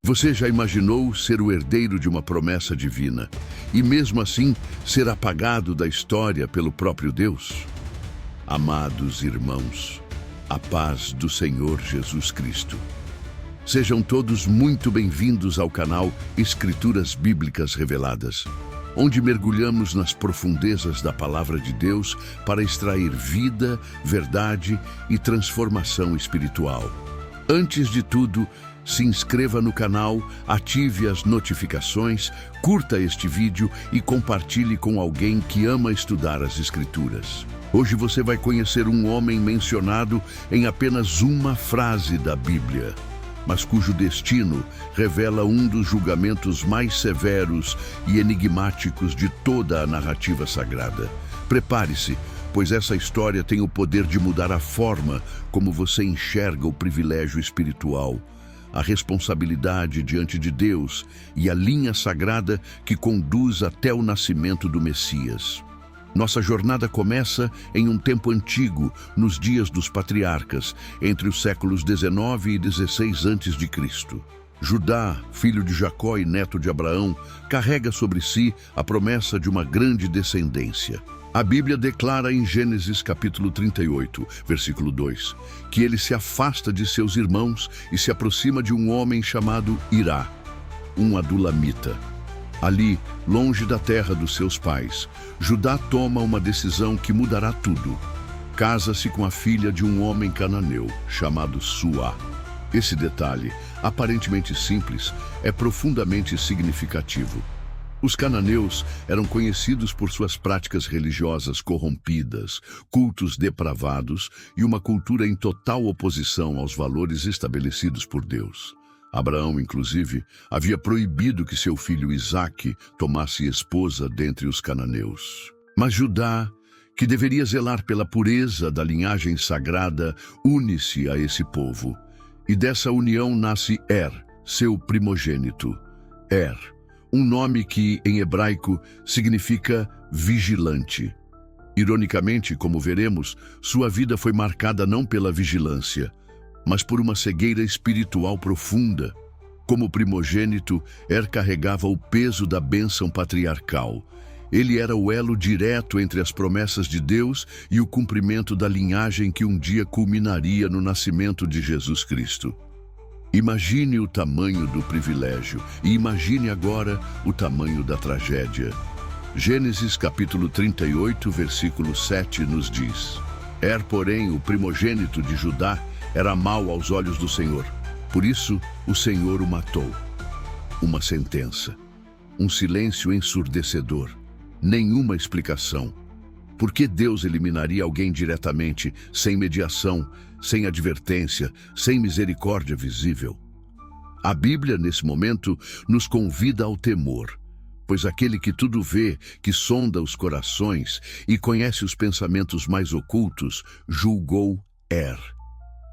Você já imaginou ser o herdeiro de uma promessa divina e mesmo assim ser apagado da história pelo próprio Deus? Amados irmãos, a paz do Senhor Jesus Cristo. Sejam todos muito bem-vindos ao canal Escrituras Bíblicas Reveladas, onde mergulhamos nas profundezas da Palavra de Deus para extrair vida, verdade e transformação espiritual. Antes de tudo, se inscreva no canal, ative as notificações, curta este vídeo e compartilhe com alguém que ama estudar as Escrituras. Hoje você vai conhecer um homem mencionado em apenas uma frase da Bíblia, mas cujo destino revela um dos julgamentos mais severos e enigmáticos de toda a narrativa sagrada. Prepare-se, pois essa história tem o poder de mudar a forma como você enxerga o privilégio espiritual, a responsabilidade diante de Deus e a linha sagrada que conduz até o nascimento do Messias. Nossa jornada começa em um tempo antigo, nos dias dos patriarcas, entre os séculos 19 e 16 a.C. Judá, filho de Jacó e neto de Abraão, carrega sobre si a promessa de uma grande descendência. A Bíblia declara em Gênesis capítulo 38, versículo 2, que ele se afasta de seus irmãos e se aproxima de um homem chamado Irá, um adulamita. Ali, longe da terra dos seus pais, Judá toma uma decisão que mudará tudo. Casa-se com a filha de um homem cananeu, chamado Suá. Esse detalhe, aparentemente simples, é profundamente significativo. Os cananeus eram conhecidos por suas práticas religiosas corrompidas, cultos depravados e uma cultura em total oposição aos valores estabelecidos por Deus. Abraão, inclusive, havia proibido que seu filho Isaque tomasse esposa dentre os cananeus. Mas Judá, que deveria zelar pela pureza da linhagem sagrada, une-se a esse povo. E dessa união nasce seu primogênito. Um nome que, em hebraico, significa vigilante. Ironicamente, como veremos, sua vida foi marcada não pela vigilância, mas por uma cegueira espiritual profunda. Como primogênito, carregava o peso da bênção patriarcal. Ele era o elo direto entre as promessas de Deus e o cumprimento da linhagem que um dia culminaria no nascimento de Jesus Cristo. Imagine o tamanho do privilégio e imagine agora o tamanho da tragédia. Gênesis capítulo 38, versículo 7 nos diz: porém, o primogênito de Judá, era mau aos olhos do Senhor. Por isso, o Senhor o matou. Uma sentença. Um silêncio ensurdecedor. Nenhuma explicação. Por que Deus eliminaria alguém diretamente, sem mediação, sem advertência, sem misericórdia visível? A Bíblia, nesse momento, nos convida ao temor, pois aquele que tudo vê, que sonda os corações e conhece os pensamentos mais ocultos, julgou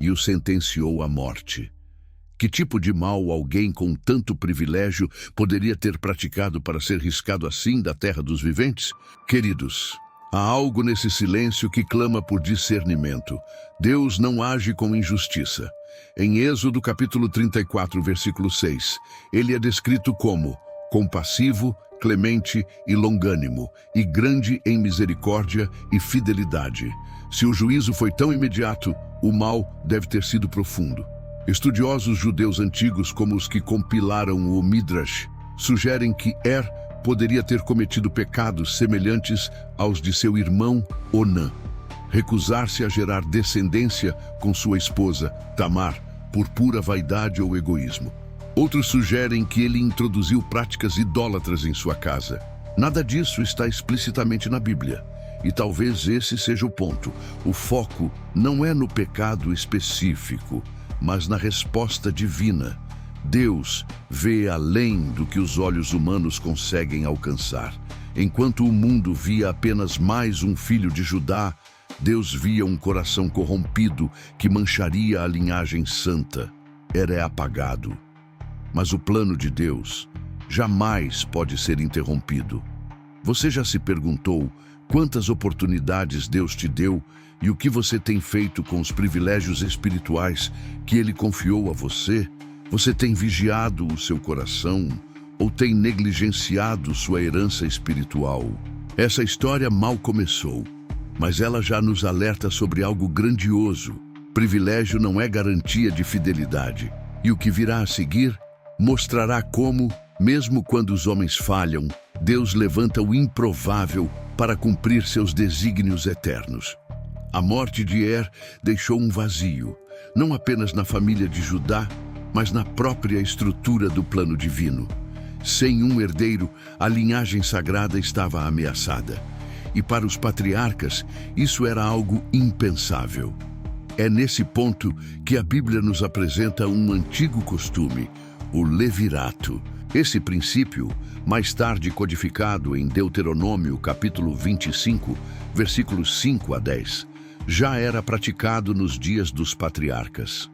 e o sentenciou à morte. Que tipo de mal alguém com tanto privilégio poderia ter praticado para ser riscado assim da terra dos viventes? Queridos, há algo nesse silêncio que clama por discernimento. Deus não age com injustiça. Em Êxodo capítulo 34, versículo 6, ele é descrito como compassivo, clemente e longânimo, e grande em misericórdia e fidelidade. Se o juízo foi tão imediato, o mal deve ter sido profundo. Estudiosos judeus antigos, como os que compilaram o Midrash, sugerem que poderia ter cometido pecados semelhantes aos de seu irmão Onã. Recusar-se a gerar descendência com sua esposa, Tamar, por pura vaidade ou egoísmo. Outros sugerem que ele introduziu práticas idólatras em sua casa. Nada disso está explicitamente na Bíblia. E talvez esse seja o ponto. O foco não é no pecado específico, mas na resposta divina. Deus vê além do que os olhos humanos conseguem alcançar. Enquanto o mundo via apenas mais um filho de Judá, Deus via um coração corrompido que mancharia a linhagem santa. É apagado. Mas o plano de Deus jamais pode ser interrompido. Você já se perguntou quantas oportunidades Deus te deu e o que você tem feito com os privilégios espirituais que Ele confiou a você? Você tem vigiado o seu coração ou tem negligenciado sua herança espiritual? Essa história mal começou, mas ela já nos alerta sobre algo grandioso. Privilégio não é garantia de fidelidade, e o que virá a seguir mostrará como, mesmo quando os homens falham, Deus levanta o improvável para cumprir seus desígnios eternos. A morte de Er deixou um vazio, não apenas na família de Judá, mas na própria estrutura do plano divino. Sem um herdeiro, a linhagem sagrada estava ameaçada. E para os patriarcas, isso era algo impensável. É nesse ponto que a Bíblia nos apresenta um antigo costume, o levirato. Esse princípio, mais tarde codificado em Deuteronômio capítulo 25, versículos 5 a 10, já era praticado nos dias dos patriarcas.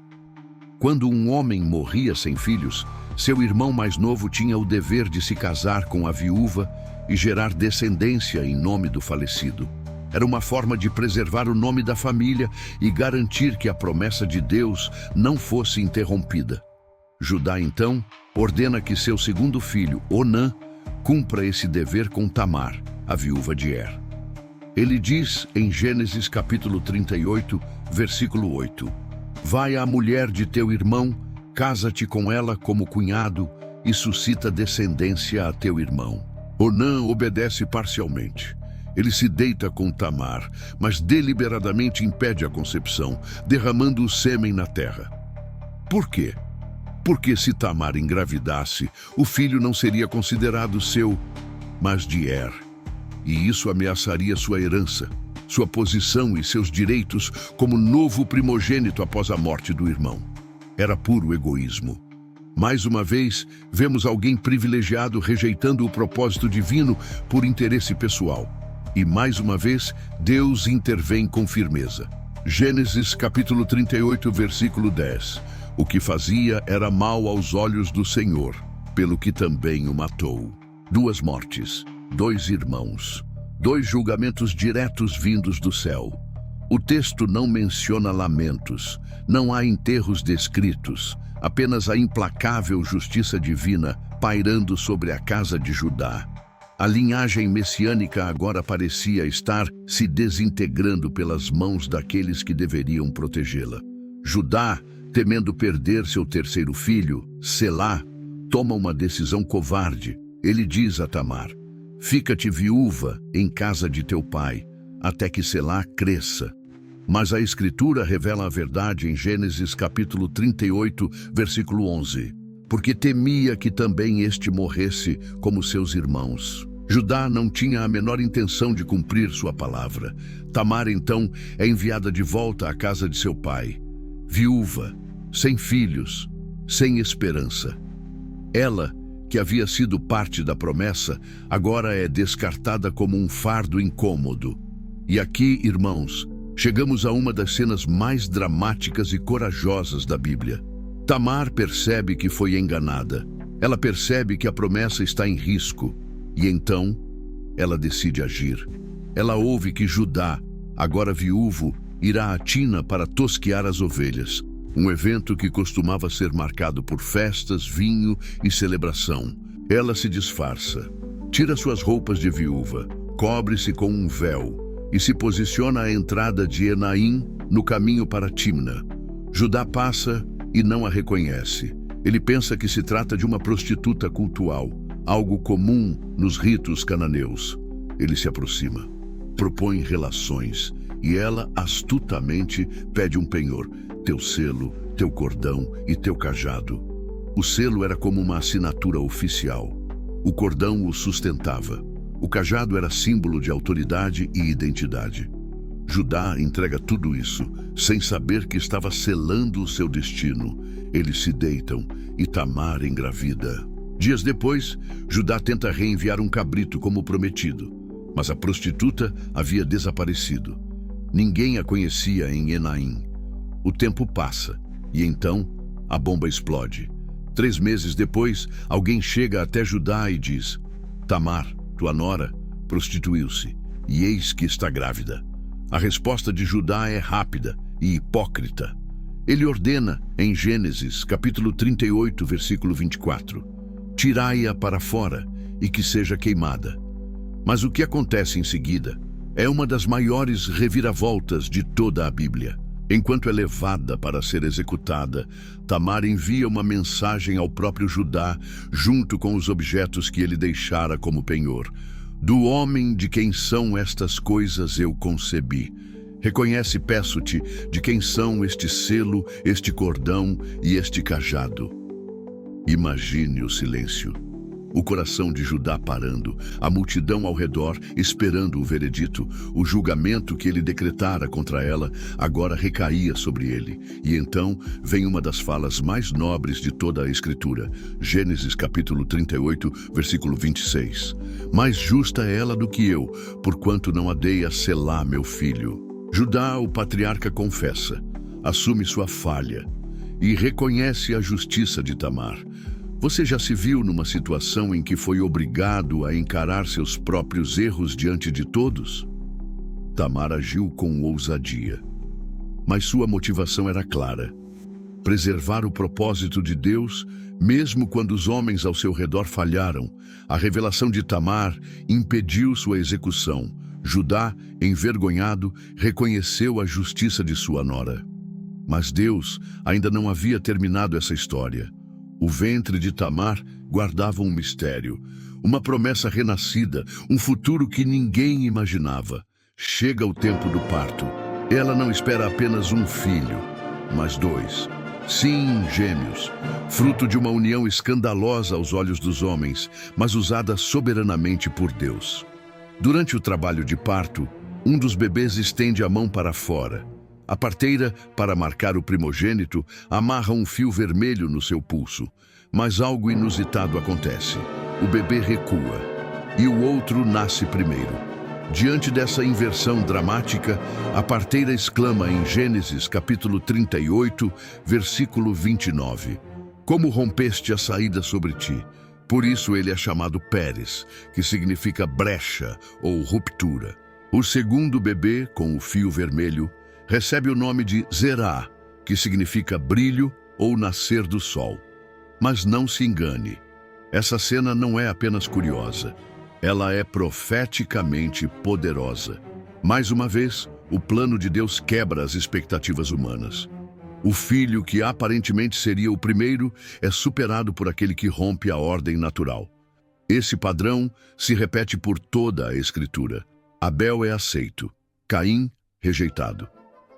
Quando um homem morria sem filhos, seu irmão mais novo tinha o dever de se casar com a viúva e gerar descendência em nome do falecido. Era uma forma de preservar o nome da família e garantir que a promessa de Deus não fosse interrompida. Judá, então, ordena que seu segundo filho, Onã, cumpra esse dever com Tamar, a viúva de Er. Ele diz em Gênesis capítulo 38, versículo 8: Vai à mulher de teu irmão, casa-te com ela como cunhado e suscita descendência a teu irmão. Onã obedece parcialmente. Ele se deita com Tamar, mas deliberadamente impede a concepção, derramando o sêmen na terra. Por quê? Porque se Tamar engravidasse, o filho não seria considerado seu, mas de Er. E isso ameaçaria sua herança, sua posição e seus direitos como novo primogênito após a morte do irmão. Era puro egoísmo. Mais uma vez, vemos alguém privilegiado rejeitando o propósito divino por interesse pessoal. E mais uma vez, Deus intervém com firmeza. Gênesis capítulo 38, versículo 10. O que fazia era mal aos olhos do Senhor, pelo que também o matou. 2 mortes, 2 irmãos, 2 julgamentos diretos vindos do céu. O texto não menciona lamentos, não há enterros descritos, apenas a implacável justiça divina pairando sobre a casa de Judá. A linhagem messiânica agora parecia estar se desintegrando pelas mãos daqueles que deveriam protegê-la. Judá, temendo perder seu terceiro filho, Selá, toma uma decisão covarde. Ele diz a Tamar: Fica-te viúva em casa de teu pai, até que Selá cresça. Mas a Escritura revela a verdade em Gênesis capítulo 38, versículo 11. Porque temia que também este morresse como seus irmãos. Judá não tinha a menor intenção de cumprir sua palavra. Tamar, então, é enviada de volta à casa de seu pai. Viúva, sem filhos, sem esperança. Ela, que havia sido parte da promessa, agora é descartada como um fardo incômodo. E aqui, irmãos, chegamos a uma das cenas mais dramáticas e corajosas da Bíblia. Tamar percebe que foi enganada. Ela percebe que a promessa está em risco. E então, ela decide agir. Ela ouve que Judá, agora viúvo, irá a Tina para tosquear as ovelhas. Um evento que costumava ser marcado por festas, vinho e celebração. Ela se disfarça, tira suas roupas de viúva, cobre-se com um véu e se posiciona à entrada de Enaim, no caminho para Timna. Judá passa e não a reconhece. Ele pensa que se trata de uma prostituta cultual, algo comum nos ritos cananeus. Ele se aproxima, propõe relações e ela astutamente pede um penhor: teu selo, teu cordão e teu cajado. O selo era como uma assinatura oficial. O cordão o sustentava. O cajado era símbolo de autoridade e identidade. Judá entrega tudo isso, sem saber que estava selando o seu destino. Eles se deitam e Tamar engravida. Dias depois, Judá tenta reenviar um cabrito como prometido, mas a prostituta havia desaparecido. Ninguém a conhecia em Enaim. O tempo passa e então a bomba explode. 3 meses depois, alguém chega até Judá e diz: Tamar, tua nora, prostituiu-se e eis que está grávida. A resposta de Judá é rápida e hipócrita. Ele ordena, em Gênesis, capítulo 38, versículo 24, tirai-a para fora e que seja queimada. Mas o que acontece em seguida é uma das maiores reviravoltas de toda a Bíblia. Enquanto é levada para ser executada, Tamar envia uma mensagem ao próprio Judá, junto com os objetos que ele deixara como penhor. Do homem de quem são estas coisas eu concebi. Reconhece, peço-te, de quem são este selo, este cordão e este cajado. Imagine o silêncio. O coração de Judá parando, a multidão ao redor esperando o veredito. O julgamento que ele decretara contra ela agora recaía sobre ele. E então vem uma das falas mais nobres de toda a Escritura. Gênesis capítulo 38, versículo 26. Mais justa é ela do que eu, porquanto não a dei a Selá, meu filho. Judá, o patriarca, confessa, assume sua falha e reconhece a justiça de Tamar. Você já se viu numa situação em que foi obrigado a encarar seus próprios erros diante de todos? Tamar agiu com ousadia, mas sua motivação era clara: preservar o propósito de Deus, mesmo quando os homens ao seu redor falharam. A revelação de Tamar impediu sua execução. Judá, envergonhado, reconheceu a justiça de sua nora. Mas Deus ainda não havia terminado essa história. O ventre de Tamar guardava um mistério, uma promessa renascida, um futuro que ninguém imaginava. Chega o tempo do parto. Ela não espera apenas um filho, mas dois. Sim, gêmeos, fruto de uma união escandalosa aos olhos dos homens, mas usada soberanamente por Deus. Durante o trabalho de parto, um dos bebês estende a mão para fora. A parteira, para marcar o primogênito, amarra um fio vermelho no seu pulso. Mas algo inusitado acontece. O bebê recua e o outro nasce primeiro. Diante dessa inversão dramática, a parteira exclama em Gênesis capítulo 38, versículo 29. Como rompeste a saída sobre ti? Por isso ele é chamado Pérez, que significa brecha ou ruptura. O segundo bebê, com o fio vermelho, recebe o nome de Zerá, que significa brilho ou nascer do sol. Mas não se engane, essa cena não é apenas curiosa, ela é profeticamente poderosa. Mais uma vez, o plano de Deus quebra as expectativas humanas. O filho que aparentemente seria o primeiro é superado por aquele que rompe a ordem natural. Esse padrão se repete por toda a Escritura. Abel é aceito, Caim rejeitado.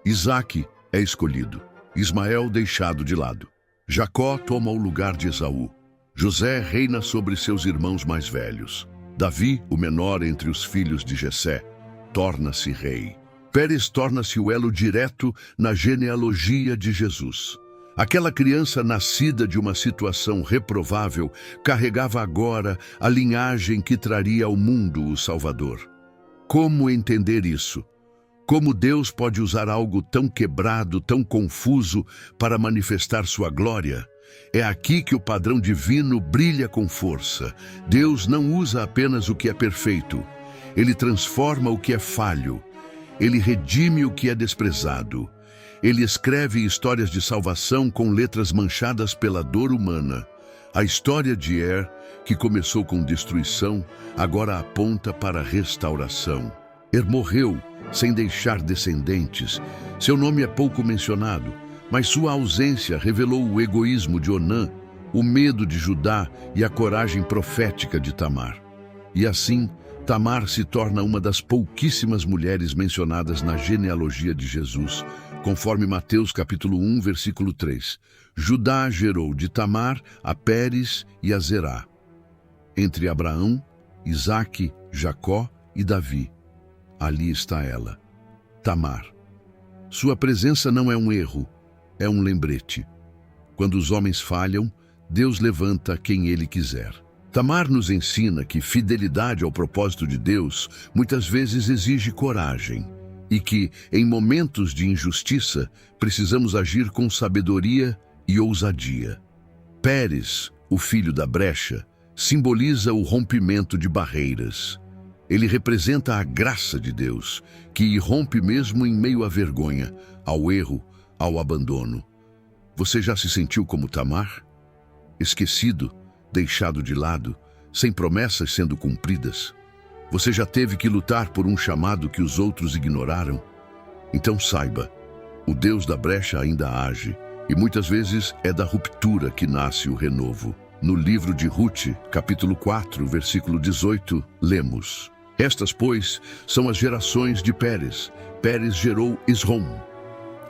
Isaque é escolhido, Ismael deixado de lado. Jacó toma o lugar de Esaú. José reina sobre seus irmãos mais velhos. Davi, o menor entre os filhos de Jessé, torna-se rei. Pérez torna-se o elo direto na genealogia de Jesus. Aquela criança nascida de uma situação reprovável carregava agora a linhagem que traria ao mundo o Salvador. Como entender isso? Como Deus pode usar algo tão quebrado, tão confuso, para manifestar sua glória? É aqui que o padrão divino brilha com força. Deus não usa apenas o que é perfeito. Ele transforma o que é falho. Ele redime o que é desprezado. Ele escreve histórias de salvação com letras manchadas pela dor humana. A história de Er, que começou com destruição, agora aponta para a restauração. Er morreu sem deixar descendentes. Seu nome é pouco mencionado, mas sua ausência revelou o egoísmo de Onã, o medo de Judá e a coragem profética de Tamar. E assim, Tamar se torna uma das pouquíssimas mulheres mencionadas na genealogia de Jesus, conforme Mateus capítulo 1, versículo 3. Judá gerou de Tamar a Pérez e a Zerá. Entre Abraão, Isaque, Jacó e Davi, ali está ela, Tamar. Sua presença não é um erro, é um lembrete. Quando os homens falham, Deus levanta quem Ele quiser. Tamar nos ensina que fidelidade ao propósito de Deus muitas vezes exige coragem e que, em momentos de injustiça, precisamos agir com sabedoria e ousadia. Pérez, o filho da brecha, simboliza o rompimento de barreiras. Ele representa a graça de Deus, que irrompe mesmo em meio à vergonha, ao erro, ao abandono. Você já se sentiu como Tamar? Esquecido, deixado de lado, sem promessas sendo cumpridas? Você já teve que lutar por um chamado que os outros ignoraram? Então saiba, o Deus da brecha ainda age, e muitas vezes é da ruptura que nasce o renovo. No livro de Ruth, capítulo 4, versículo 18, lemos: Estas, pois, são as gerações de Pérez. Pérez gerou Esrom.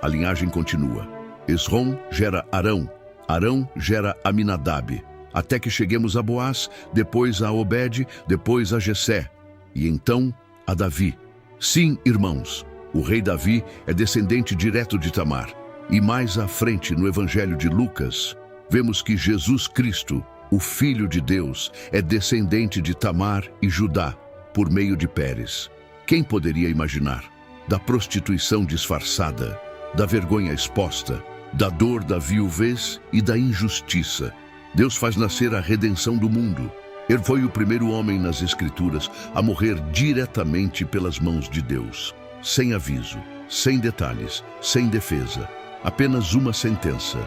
A linhagem continua. Esrom gera Arão. Arão gera Aminadab. Até que cheguemos a Boaz, depois a Obed, depois a Jessé, e então a Davi. Sim, irmãos, o rei Davi é descendente direto de Tamar. E mais à frente, no Evangelho de Lucas, vemos que Jesus Cristo, o Filho de Deus, é descendente de Tamar e Judá, por meio de Pérez. Quem poderia imaginar? Da prostituição disfarçada, da vergonha exposta, da dor da viuvez e da injustiça. Deus faz nascer a redenção do mundo. Ele foi o primeiro homem nas Escrituras a morrer diretamente pelas mãos de Deus, sem aviso, sem detalhes, sem defesa, apenas uma sentença.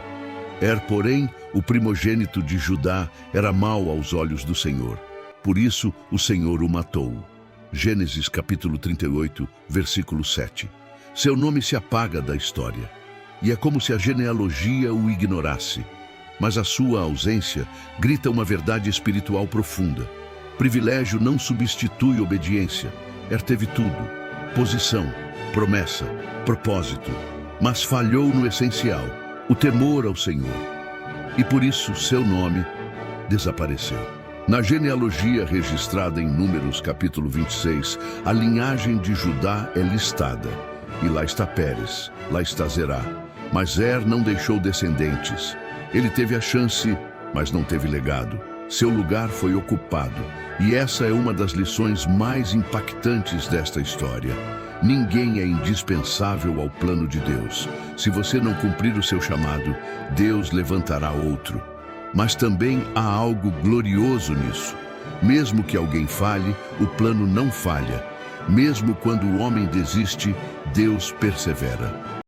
Porém, o primogênito de Judá era mau aos olhos do Senhor. Por isso, o Senhor o matou. Gênesis capítulo 38, versículo 7. Seu nome se apaga da história. E é como se a genealogia o ignorasse. Mas a sua ausência grita uma verdade espiritual profunda. Privilégio não substitui obediência. Teve tudo: posição, promessa, propósito, mas falhou no essencial, o temor ao Senhor. E por isso seu nome desapareceu. Na genealogia registrada em Números capítulo 26, a linhagem de Judá é listada. E lá está Pérez, lá está Zerá. Mas não deixou descendentes. Ele teve a chance, mas não teve legado. Seu lugar foi ocupado. E essa é uma das lições mais impactantes desta história. Ninguém é indispensável ao plano de Deus. Se você não cumprir o seu chamado, Deus levantará outro. Mas também há algo glorioso nisso. Mesmo que alguém falhe, o plano não falha. Mesmo quando o homem desiste, Deus persevera.